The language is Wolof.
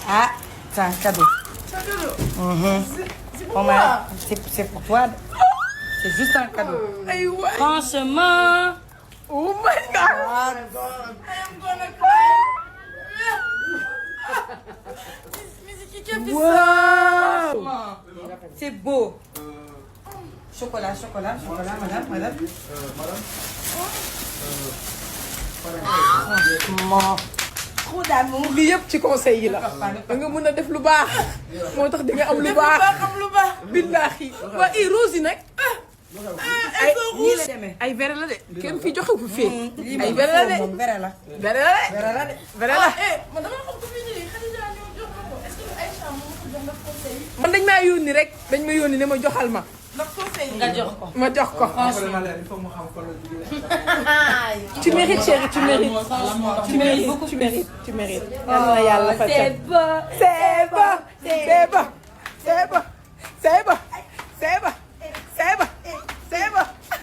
Ah, c'est un cadeau. C'est pour toi. C'est juste un cadeau. Franchement. Oh my God. I am gonna cry. Wow. C'est beau. Chocolat, madame. Franchement. Trop d'amour. lii yëpp ci conseil yi la. da nga mën a def lu baax. moo tax di nga am lu baax. billaahi. waa i rose yi nag. ay verre la de. kenn fi joxe fu fee. ay verre la de. Verre la. verre la de. verre la. man dama xam ko fii nii Khadija ñëw jox ma ko est-ce que Aïcha moo ko jox ndax conseil man dañ maa yónni rek dañ ma yónni ne ma joxal ma. ndax conseil Nga jox ko. ma jox ko. tu mérites chérie, tu mérites. Tu mérites. Yal na yàlla fa C'est beau. c'est bon.